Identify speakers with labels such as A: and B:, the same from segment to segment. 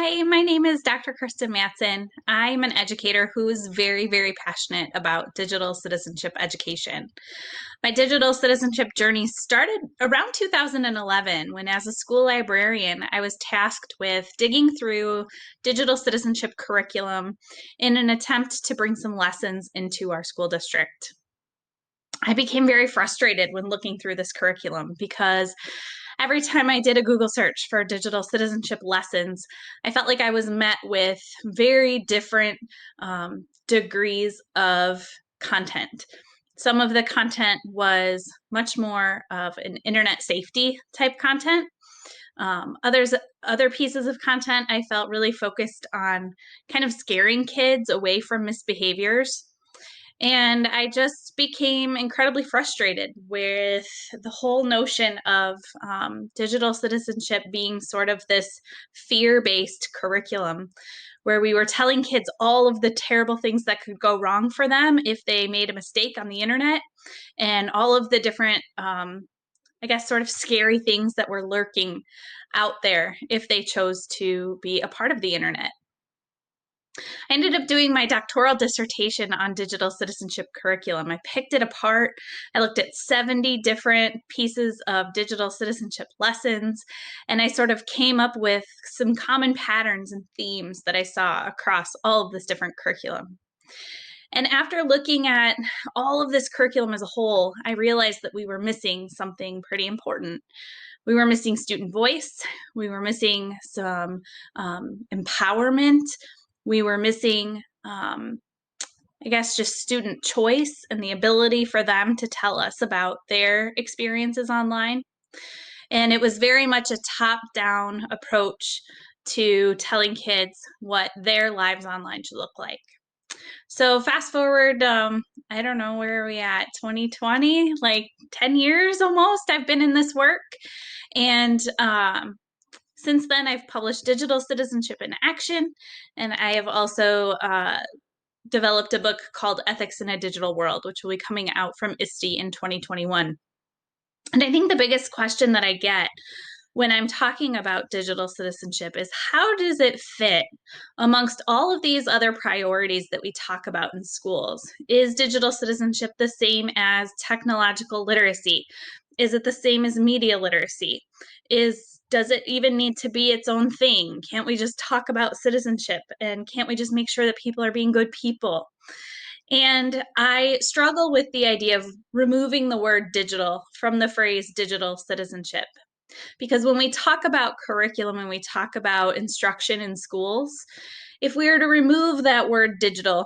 A: Hi, my name is Dr. Kristen Mattson. I'm an educator who is very, very passionate about digital citizenship education. My digital citizenship journey started around 2011 when, as a school librarian, I was tasked with digging through digital citizenship curriculum in an attempt to bring some lessons into our school district. I became very frustrated when looking through this curriculum because every time I did a Google search for digital citizenship lessons, I felt like I was met with very different degrees of content. Some of the content was much more of an internet safety type content. Other pieces of content I felt really focused on kind of scaring kids away from misbehaviors. And I just became incredibly frustrated with the whole notion of digital citizenship being sort of this fear based curriculum where we were telling kids all of the terrible things that could go wrong for them if they made a mistake on the internet and all of the different, I guess, sort of scary things that were lurking out there if they chose to be a part of the internet. I ended up doing my doctoral dissertation on digital citizenship curriculum. I picked it apart. I looked at 70 different pieces of digital citizenship lessons, and I sort of came up with some common patterns and themes that I saw across all of this different curriculum. And after looking at all of this curriculum as a whole, I realized that we were missing something pretty important. We were missing student voice. We were missing some empowerment. We were missing, I guess, just student choice and the ability for them to tell us about their experiences online. And it was very much a top-down approach to telling kids what their lives online should look like. So fast forward, I don't know, where are we at? 2020, like 10 years almost, I've been in this work. And since then, I've published Digital Citizenship in Action, and I have also developed a book called Ethics in a Digital World, which will be coming out from ISTE in 2021. And I think the biggest question that I get when I'm talking about digital citizenship is how does it fit amongst all of these other priorities that we talk about in schools? Is digital citizenship the same as technological literacy? Is it the same as media literacy? Does it even need to be its own thing? Can't we just talk about citizenship? And can't we just make sure that people are being good people? And I struggle with the idea of removing the word digital from the phrase digital citizenship. Because when we talk about curriculum and we talk about instruction in schools, if we were to remove that word digital,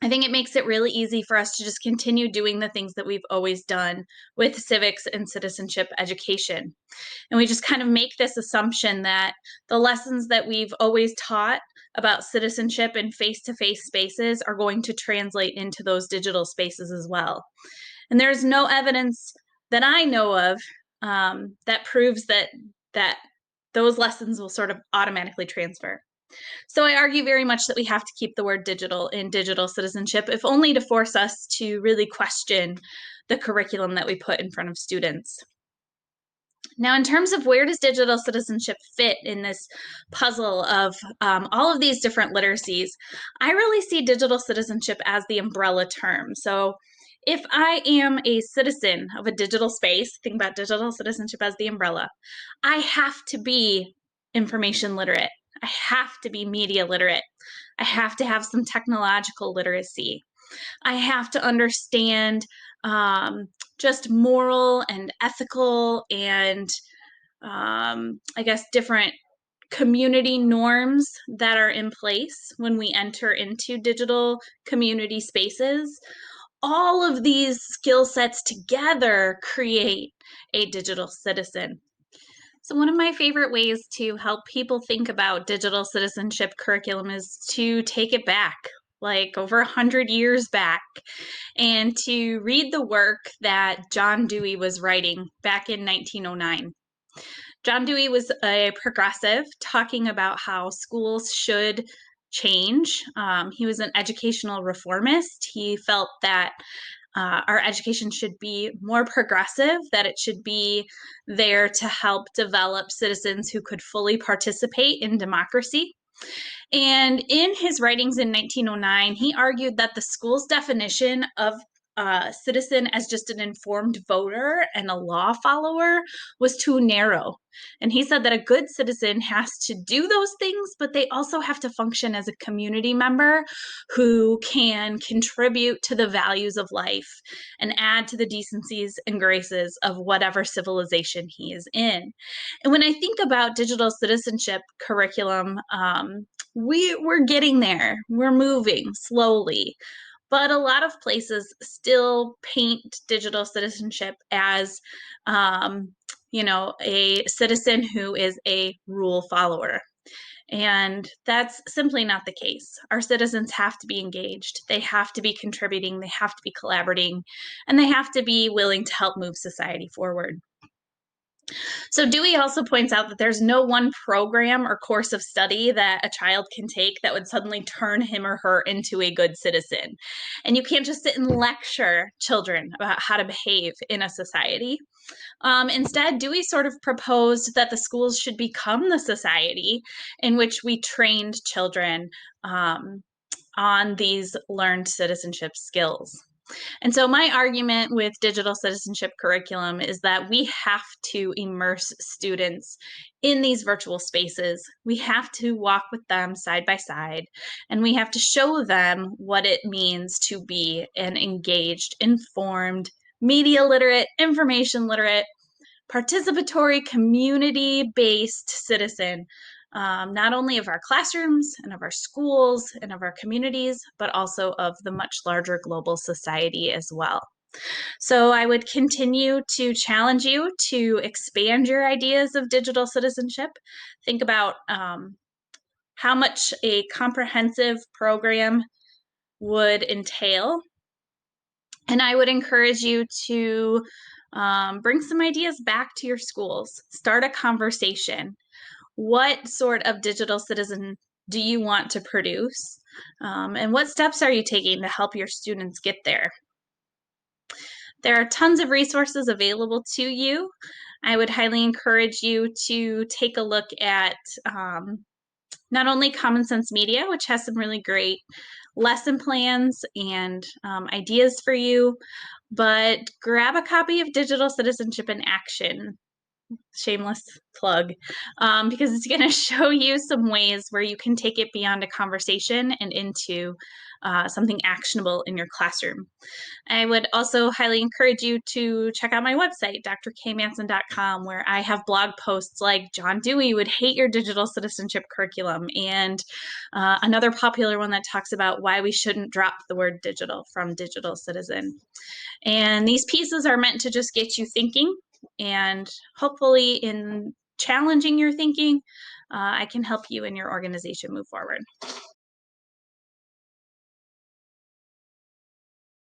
A: I think it makes it really easy for us to just continue doing the things that we've always done with civics and citizenship education. And we just kind of make this assumption that the lessons that we've always taught about citizenship in face-to-face spaces are going to translate into those digital spaces as well. And there's no evidence that I know of that proves that those lessons will sort of automatically transfer. So I argue very much that we have to keep the word digital in digital citizenship, if only to force us to really question the curriculum that we put in front of students. Now, in terms of where does digital citizenship fit in this puzzle of all of these different literacies, I really see digital citizenship as the umbrella term. So if I am a citizen of a digital space, think about digital citizenship as the umbrella, I have to be information literate. I have to be media literate. I have to have some technological literacy. I have to understand just moral and ethical and I guess different community norms that are in place when we enter into digital community spaces. All of these skill sets together create a digital citizen. So one of my favorite ways to help people think about digital citizenship curriculum is to take it back, like over 100 years back, and to read the work that John Dewey was writing back in 1909. John Dewey was a progressive talking about how schools should change. He was an educational reformist. He felt that our education should be more progressive, that it should be there to help develop citizens who could fully participate in democracy. And in his writings in 1909, he argued that the school's definition of a citizen as just an informed voter and a law follower was too narrow. And he said that a good citizen has to do those things, but they also have to function as a community member who can contribute to the values of life and add to the decencies and graces of whatever civilization he is in. And when I think about digital citizenship curriculum, we're getting there. We're moving slowly. But a lot of places still paint digital citizenship as, a citizen who is a rule follower. And that's simply not the case. Our citizens have to be engaged. They have to be contributing. They have to be collaborating. And they have to be willing to help move society forward. So Dewey also points out that there's no one program or course of study that a child can take that would suddenly turn him or her into a good citizen. And you can't just sit and lecture children about how to behave in a society. Instead, Dewey sort of proposed that the schools should become the society in which we trained children on these learned citizenship skills. And so my argument with digital citizenship curriculum is that we have to immerse students in these virtual spaces. We have to walk with them side by side, and we have to show them what it means to be an engaged, informed, media literate, information literate, participatory, community-based citizen, not only of our classrooms and of our schools and of our communities, but also of the much larger global society as well. So I would continue to challenge you to expand your ideas of digital citizenship. Think about how much a comprehensive program would entail. And I would encourage you to bring some ideas back to your schools. Start a conversation. What sort of digital citizen do you want to produce? And what steps are you taking to help your students get there? There are tons of resources available to you. I would highly encourage you to take a look at not only Common Sense Media, which has some really great lesson plans and ideas for you, but grab a copy of Digital Citizenship in Action. Shameless plug, because it's going to show you some ways where you can take it beyond a conversation and into something actionable in your classroom. I would also highly encourage you to check out my website, drkmattson.com, where I have blog posts like John Dewey would hate your digital citizenship curriculum, and another popular one that talks about why we shouldn't drop the word digital from digital citizen. And these pieces are meant to just get you thinking, and hopefully in challenging your thinking, I can help you and your organization move forward.